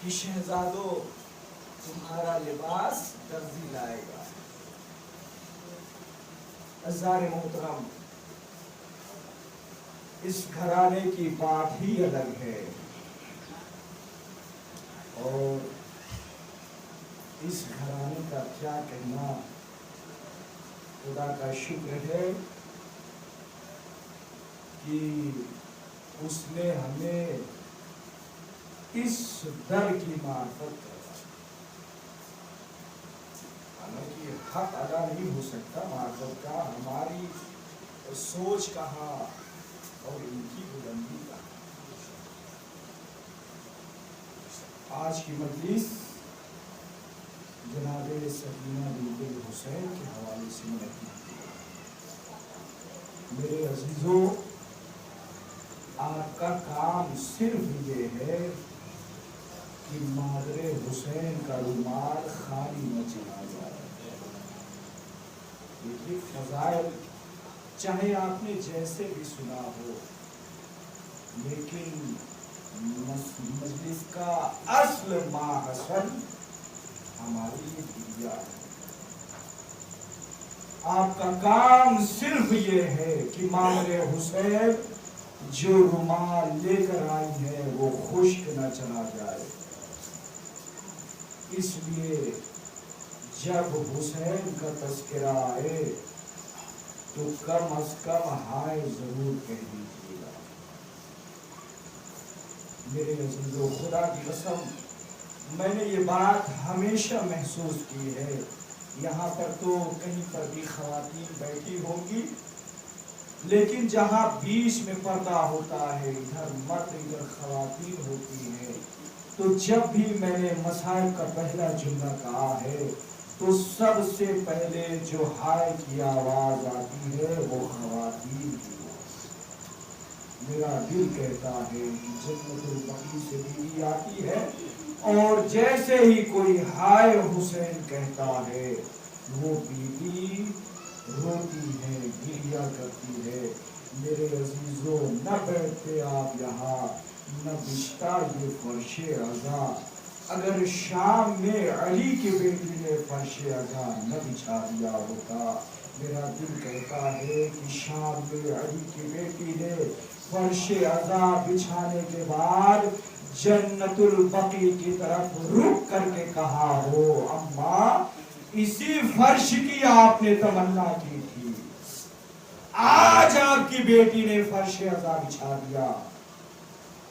کہ شہزادو تمہارا لباس درزی لائے گا۔ عزیزان محترم، اس گھرانے کی بات ہی الگ ہے، اور اس گھرانے کا کیا کہنا۔ خدا کا شکر ہے کہ اس نے ہمیں اس در کی معرفت کرا۔ حالانکہ حق ادا نہیں ہو سکتا معرفت کا، ہماری سوچ کہاں اور ان کی بلندی کہاں۔ آج کی مجلس جناب سکینہ بنت حسین کے حوالے سے منعقد کی۔ میرے عزیزوں، آپ کا کام صرف یہ ہے کہ مادر حسین کا رومال خالی نہ چلا جائے۔ یہ فضائل چاہے آپ نے جیسے بھی سنا ہو، لیکن مجلس کا اصل ماحصل ہماری یہ دنیا ہے۔ آپ کا کام صرف یہ ہے کہ مادر حسین جو رومال لے کر آئی ہے وہ خشک نہ چلا جائے۔ اس لیے جب حسین کا تذکرہ آئے تو کم از کم ہائے ضرور کہہ دیجیے گا۔ میرے عزیزو، خدا کی قسم میں نے یہ بات ہمیشہ محسوس کی ہے۔ یہاں پر تو کہیں پر بھی خواتین بیٹھی ہوں گی، لیکن جہاں بیچ میں پردہ ہوتا ہے، ادھر مرد ادھر خواتین ہوتی ہیں، تو جب بھی میں نے مسائل کا پہلا جملہ کہا ہے تو سب سے پہلے جو ہائے کی آواز آتی ہے وہ خواتین کی۔ میرا دل کہتا ہے کہ جنت البقیع سے بیوی آتی ہے، اور جیسے ہی کوئی ہائے حسین کہتا ہے وہ بیوی روتی ہے، گریہ کرتی ہے۔ میرے عزیزوں، نہ بیٹھتے آپ یہاں، نہ بچھتا یہ فرش عزا۔ اگر شام میں علی کی بیٹی نے فرش عزا نہ بچھا دیا ہوتا، میرا دل کہتا ہے کہ شام میں علی کی بیٹی نے فرش عزا بچھانے کے بعد جنت البقیع کی طرف رک کر کے کہا ہو، اماں اسی فرش کی آپ نے تمنا کی تھی، آج آپ کی بیٹی نے فرش عزا بچھا دیا،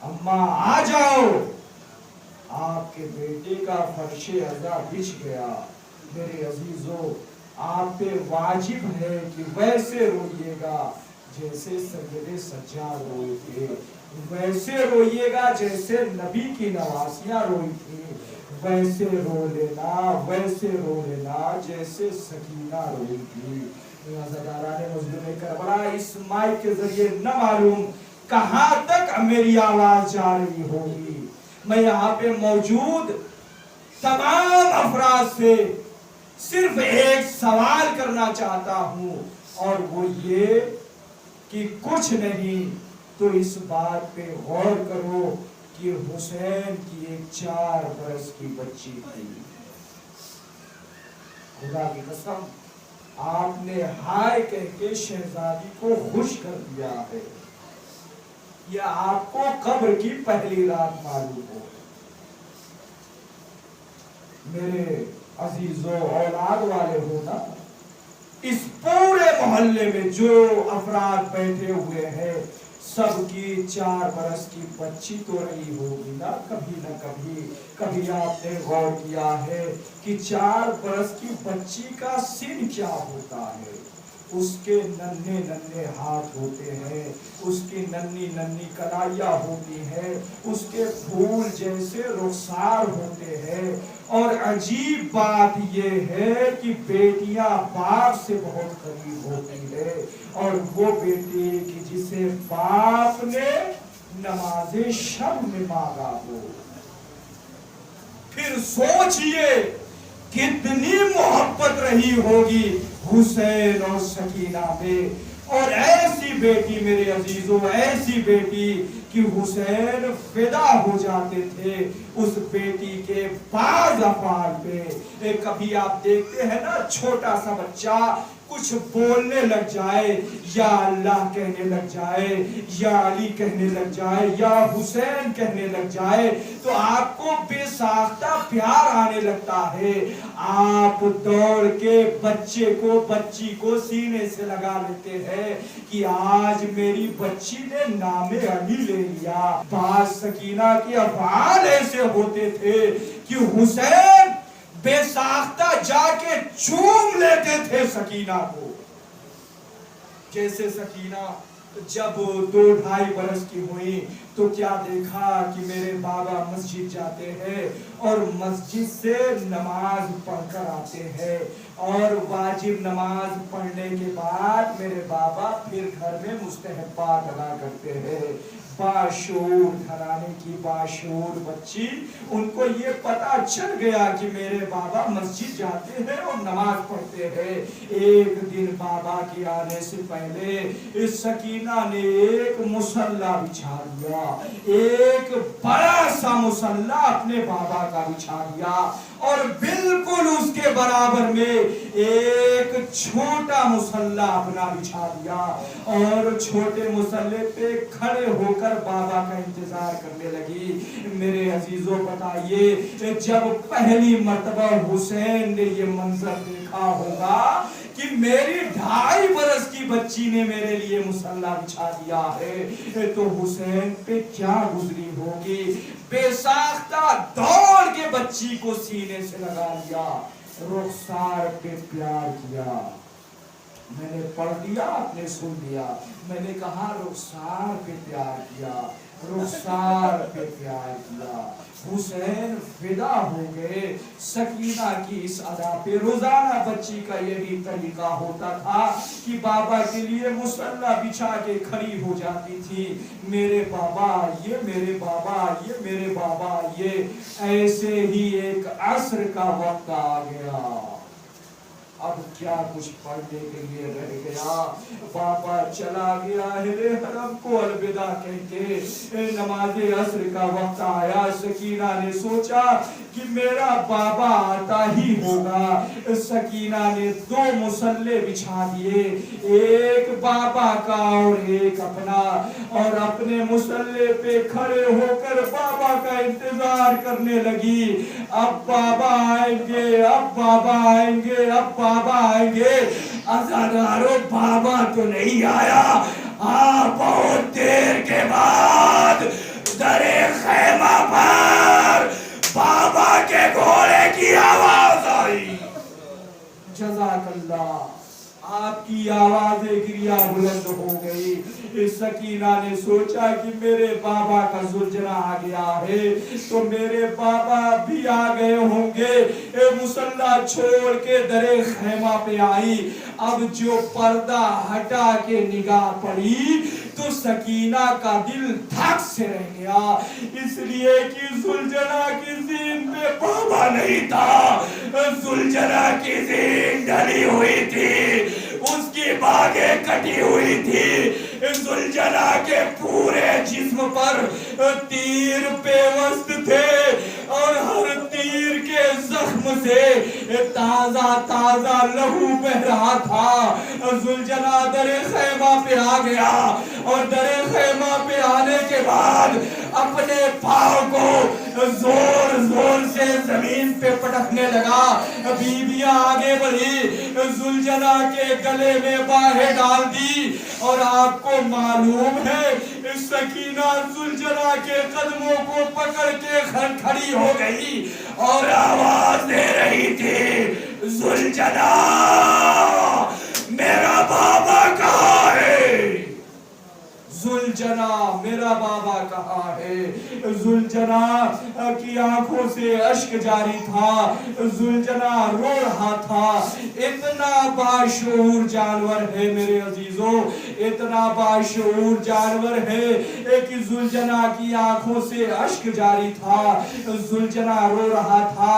اماں آ جاؤ، آپ کے بیٹے کا فرش عزا بچھ گیا۔ میرے عزیزو، آپ پہ واجب ہے کہ ویسے روئیے گا جیسے سید سجاد روئے تھے، ویسے روئیے گا جیسے نبی کی نواسیاں روئی تھی، ویسے رو لینا جیسے سکینہ روئی تھی۔ عزاداران مظلوم کربلا، اس مائک کے ذریعے نہ معلوم کہاں تک میری آواز جا رہی ہوگی۔ میں یہاں پہ موجود تمام افراد سے صرف ایک سوال کرنا چاہتا ہوں، اور وہ یہ کہ کچھ نہیں تو اس بات پہ غور کرو کہ حسین کی ایک 4 برس کی بچی تھی۔ خدا کی قسم، آپ نے ہائے کہہ کے شہزادی کو خوش کر دیا ہے، یا آپ کو قبر کی پہلی رات معلوم ہو۔ میرے عزیزوں، اولاد والے ہو نا، اس پورے محلے میں جو افراد بیٹھے ہوئے ہیں سب کی 4 برس کی بچی تو رہی ہوگی نا کبھی نہ کبھی۔ کبھی آپ نے غور کیا ہے کہ 4 برس کی بچی کا سن کیا ہوتا ہے؟ اس کے ننھے ننھے ہاتھ ہوتے ہیں، اس کی ننھی ننھی کلائیاں ہوتی ہیں، اس کے پھول جیسے رخسار ہوتے ہیں، اور عجیب بات یہ ہے کہ بیٹیاں باپ سے بہت قریب ہوتی ہے، اور وہ بیٹی کہ جسے باپ نے نماز شب میں مانگا ہو۔ پھر سوچئے کتنی محبت رہی ہوگی حسین اور سکینہ میں، اور ایسی بیٹی میرے عزیزوں، ایسی بیٹی کہ حسین فدا ہو جاتے تھے اس بیٹی کے بعض افعال پہ۔ کبھی آپ دیکھتے ہیں نا چھوٹا سا بچہ کچھ بولنے لگ جائے، یا اللہ کہنے لگ جائے، یا علی کہنے لگ جائے، یا حسین کہنے لگ جائے، تو آپ کو بے ساختہ پیار آنے لگتا ہے۔ آپ دوڑ کے بچے کو، بچی کو سینے سے لگا لیتے ہیں کہ آج میری بچی نے نام علی لے لیا۔ بعض سکینہ کے افعال ایسے ہوتے تھے کہ حسین بے ساختہ جا کے چوم لیتے تھے سکینہ کو۔ جیسے سکینہ جب 2-2.5 برس کی ہوئی تو کیا دیکھا کہ میرے بابا مسجد جاتے ہیں اور مسجد سے نماز پڑھ کر آتے ہیں، اور واجب نماز پڑھنے کے بعد میرے بابا پھر گھر میں مستحبات ادا کرتے ہیں۔ باشعور گھرانے کی باشعور بچی، ان کو یہ پتا چل گیا کہ میرے بابا مسجد جاتے ہیں اور نماز پڑھتے ہیں۔ ایک دن بابا کے آنے سے پہلے اس سکینہ نے ایک مصلی بچھا دیا، ایک بڑا سا مصلی اپنے بابا کا بچھا دیا، اور بالکل اس کے برابر میں ایک چھوٹا مصلی اپنا بچھا دیا، اور چھوٹے مصلی پہ کھڑے ہو کر بابا کا انتظار کرنے لگی۔ میرے عزیزوں بتائیے، جب پہلی مرتبہ حسین نے یہ منظر دیکھا ہوگا کہ میری 2.5 برس کی بچی نے میرے لیے مصلی بچھا دیا ہے، تو حسین پہ کیا گزری ہوگی۔ بے ساختہ دوڑ کے بچی کو سینے سے لگا لیا، رخسار پہ پیار کیا۔ میں نے پڑھ دیا، آپ نے سن لیا، میں نے کہا رخسار پہ پیار کیا، رخسار پہ پیار کیا۔ حسین فدا ہو گئے سکینہ کی اس ادا پہ۔ روزانہ بچی کا یہ بھی طریقہ ہوتا تھا کہ بابا کے لیے مصلی بچھا کے کھڑی ہو جاتی تھی، میرے بابا آئیے، میرے بابا آئیے، میرے بابا آئیے۔ ایسے ہی ایک عصر کا وقت آ گیا، اب کیا کچھ پڑھنے کے لیے رہ گیا۔ بابا چلا گیا اہل حرم کو الوداع کہہ کے، نماز عصر کا وقت آیا۔ سکینہ نے سوچا کہ میرا بابا آتا ہی ہوگا۔ سکینہ نے 2 مصلی بچھا دیے، ایک بابا کا اور ایک اپنا، اور اپنے مصلی پہ کھڑے ہو کر بابا کا انتظار کرنے لگی۔ اب بابا آئیں گے، اب بابا آئیں گے، اب بابا آئیں گے۔ عزادارو بابا تو نہیں آیا۔ بہت دیر کے بعد درِ خیمہ پر بابا کے گھوڑے کی آواز آئی۔ جزاک اللہ، آپ کی آواز گریہ بلند ہو گئی۔ سکینہ نے سوچا کہ میرے بابا کا زلجنا آ گیا ہے، تو میرے بابا بھی آ گئے ہوں گے۔ مصلی چھوڑ کے در خیمہ پہ آئی۔ اب جو پردہ ہٹا کے نگاہ پڑی تو سکینہ کا دل دھک سے رہ گیا، اس لیے کہ زلجنا کی زین پہ بابا نہیں تھا، زلجنا کی زین ڈلی ہوئی تھی، اس کی باگیں کٹی ہوئی تھی۔ زلجنا کے پورے جسم پر تیر پیوست تھے، اور ہر تیر کے زخم سے تازہ تازہ لہو بہ رہا تھا۔ زلجنا در خیمہ پہ آ گیا، اور در خیمہ پہ آنے کے بعد اپنے پاؤں کو زور زور سے زمین پہ پٹکنے لگا۔ بیویاں آگے بڑھی، زلجنا کے گلے میں باہیں ڈال دی، اور آپ کو معلوم ہے سکینہ زلجنا کے قدموں کو پکڑ کے کھڑی ہو گئی اور آواز دے رہی تھی، زلجنا میرا بابا کہاں ہے؟ زلجنا میرا بابا کہاں ہے؟ زلجنا کی آنکھوں سے اشک جاری تھا، زلجنا رو رہا تھا۔ اتنا باشعور جانور ہے میرے عزیزوں، اتنا باشعور جانور ہے کہ زلجنا کی آنکھوں سے اشک جاری تھا، زلجنا رو رہا تھا۔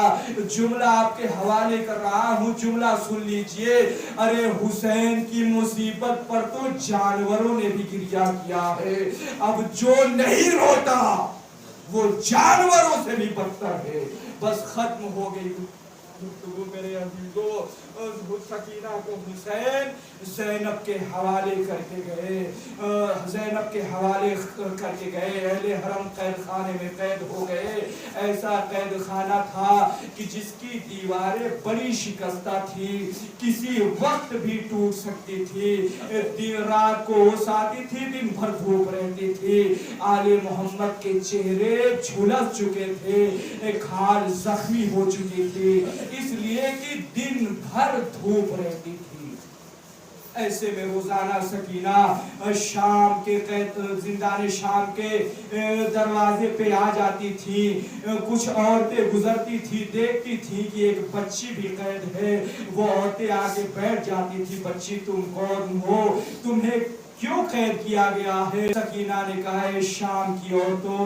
جملہ آپ کے حوالے کر رہا ہوں، جملہ سن لیجئے۔ ارے حسین کی مصیبت پر تو جانوروں نے بھی گریہ کیا ہے، اب جو نہیں روتا وہ جانوروں سے بھی بدتر ہے۔ بس ختم ہو گئی گفتگو میرے عزیزوں۔ سکینہ کو حسین زینب کے حوالے کر کے گئے، زینب کے حوالے کر کے گئے۔ اہل حرم قید خانے میں قید ہو گئے۔ ایسا قید خانہ تھا کہ جس کی دیواریں بڑی شکستہ تھی، کسی وقت بھی ٹوٹ سکتی تھی، رات کو اوس آتی تھی، دن بھر دھوپ رہتی تھی۔ آل محمد کے چہرے جھلس چکے تھے، کھال زخمی ہو چکی تھی، اس لیے کہ دن بھر دھوپ رہتی تھی۔ ایسے میں روزانہ سکینہ شام کے زندان شام کے دروازے پہ آ جاتی تھی۔ کچھ عورتیں گزرتی تھی، دیکھتی تھی کہ ایک بچی بھی قید ہے، وہ عورتیں آگے بیٹھ جاتی تھی، بچی تم کون ہو، تمہیں کیوں قید کیا گیا ہے؟ سکینہ نے کہا ہے شام کی عورتوں،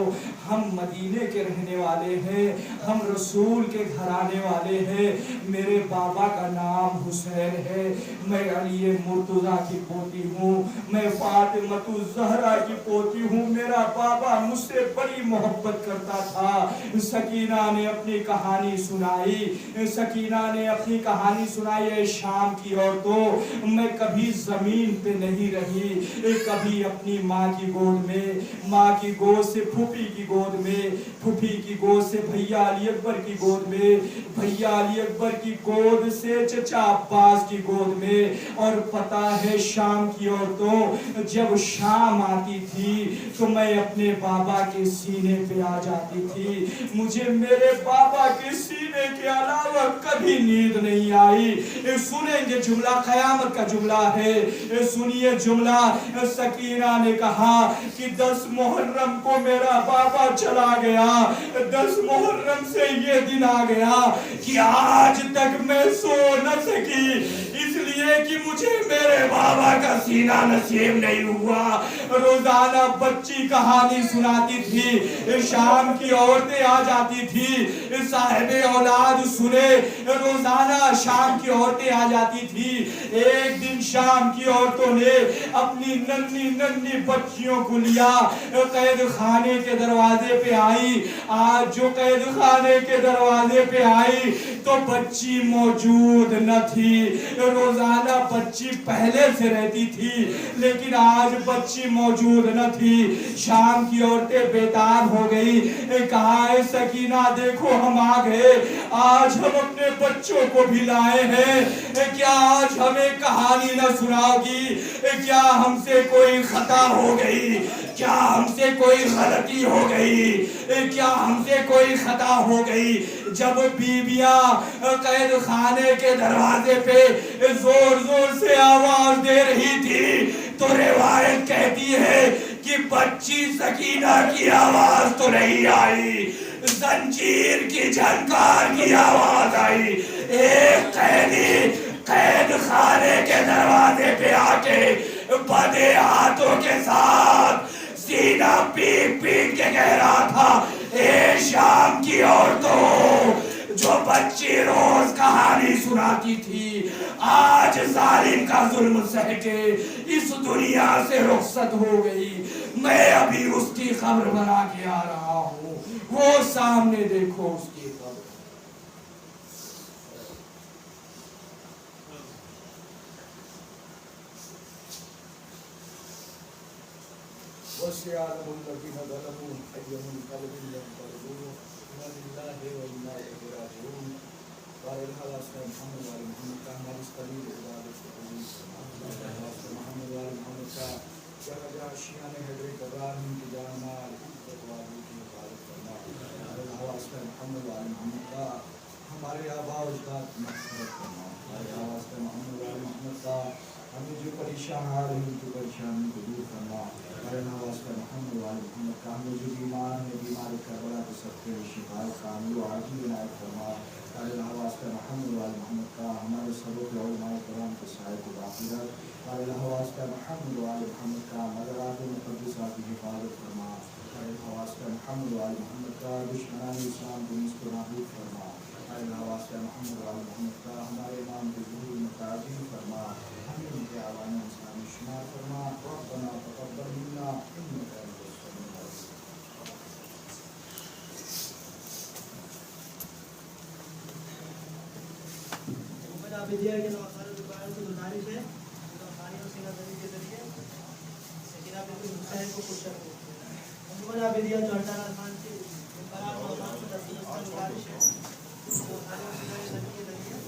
ہم مدینے کے رہنے والے ہیں، ہم رسول کے گھرانے والے ہیں، میرے بابا کا نام حسین ہے، میں علی مرتضیٰ کی پوتی ہوں، میں فاطمۃ الزہرا کی پوتی ہوں، میرا بابا مجھ سے بڑی محبت کرتا تھا۔ سکینہ نے اپنی کہانی سنائی، سکینہ نے اپنی کہانی سنائی۔ اے شام کی عورتوں، میں کبھی زمین پہ نہیں رہی، کبھی اپنی ماں کی گود میں، ماں کی گود سے پھوپھی کی گود میں، پھوپھی کی گود سے بھیا علی اکبر کی گود میں، بھیا علی اکبر کی گود سے چچا عباس کی گود میں۔ اور پتہ ہے شام کی عورتوں، جب شام آتی تھی تو میں اپنے بابا کے سینے پہ آ جاتی تھی، مجھے میرے بابا کے سینے کے علاوہ کبھی نیند نہیں آئی۔ سنیں گے جملہ، قیامت کا جملہ ہے، سنیے جملہ۔ سکینہ نے کہا کہ 10 محرم کو میرا بابا چلا گیا، 10 محرم سے یہ دن آ گیا کہ آج تک میں سو نہ سکی، اس لیے کہ مجھے میرے بابا کا سینہ نصیب نہیں ہوا۔ روزانہ بچی کہانی سناتی تھی، شام کی عورتیں آ جاتی تھی، صاحب اولاد سنے، روزانہ شام کی عورتیں آ جاتی تھی۔ ایک دن شام کی عورتوں نے اپنی ننھی ننھی بچیوں کو لیا، قید خانے کے دروازے پہ آئی۔ آج جو قید خانے کے دروازے پہ آئی تو بچی موجود نہ تھی۔ روزانہ بچی پہلے سے رہتی تھی لیکن آج بچی موجود نہ تھی۔ شام کی عورتیں بیدار ہو گئی، کہا ہے سکینہ دیکھو ہم آ گئے، آج ہم اپنے بچوں کو بھی لائے ہیں، کیا آج ہمیں کہانی نہ سناؤ گی؟ کیا ہم سے کوئی خطا ہو گئی؟ کیا ہم سے کوئی غلطی ہو گئی؟ کیا ہم سے کوئی خطا ہو گئی؟ جب بیویاں قید خانے کے دروازے پہ زور زور سے آواز دے رہی تھی تو روایت کہتی ہے کہ بچی سکینہ کی آواز تو نہیں آئی، زنجیر کی جھنکار کی آواز آئی۔ ایک قیدی قید خانے کے دروازے پہ آ کے بدے ہاتھوں کے ساتھ سینہ پیٹ پیٹ کے کہہ رہا تھا، اے شام کی عورتوں، جو بچی روز کہانی سناتی تھی آج ظالم کا ظلم سہ کے اس دنیا سے رخصت ہو گئی، میں ابھی اس کی خبر بنا کے آ رہا ہوں، وہ سامنے دیکھو اس کی خبر۔ وَسِيَعْلَمُ الَّذِينَ ظَلَمُوا أَيَّ مُنقَلِبٍ يَنقَلِبُونَ إِنَّا لِلَّهِ وَإِنَّا إِلَيْهِ راجعون۔ بارہا واسطہ محمد وآل محمد کا، ہماری اس قلیل عبادت سے قبول فرما۔ واسطہ محمد وآل محمد کا، جہاں جہاں شیعان حیدر ابراہیم کی جان مال عزت والی کی حفاظت فرما۔ بارہا واسطہ محمد وآل محمد کا، ہمارے آباء و اجداد کی مغفرت فرما۔ بارہا واسطہ محمد وآل محمد کا، ہمیں جو پریشان آ رہی ان کی پریشانی کو دور فرما، اللہ واسطہ محمد وعلی محمد کا ہمیں جو بیمار ہیں بیمار کربلا کے سب کے شفا کامل و عاجل عنایت فرما، اللہ واسطہ محمد وعلی محمد کا ہمارے سبوں کے علماء کرام کے سائے کو باقی رکھ، اللہ واسطہ محمد وعلی محمد کا مزارات مقدسہ کی حفاظت فرما، اللہ واسطہ محمد وعلی محمد کا دشمنان اسلام کو نصب و نابود فرما، اللہ واسطہ محمد وعلی محمد کا ہمارے امام کے ظہور متعجل فرما، ہمیں ان کے عوام اسلامی شمار فرما، ربنا تقبل منا انک انت السمیع العلیم۔ بدیا کے نواسار دوبارہ سے گزارش ہے خانی اور سینہ دری کے ذریعے سکینہ بنت حسین کو پوچھا عموماً بدیا چوہٹا رحمان کے برار نواسار سے دستگیر کا گزارش ہے خانی اور سینہ دری کے ذریعے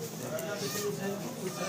سکینہ بنت حسین کو پوچھا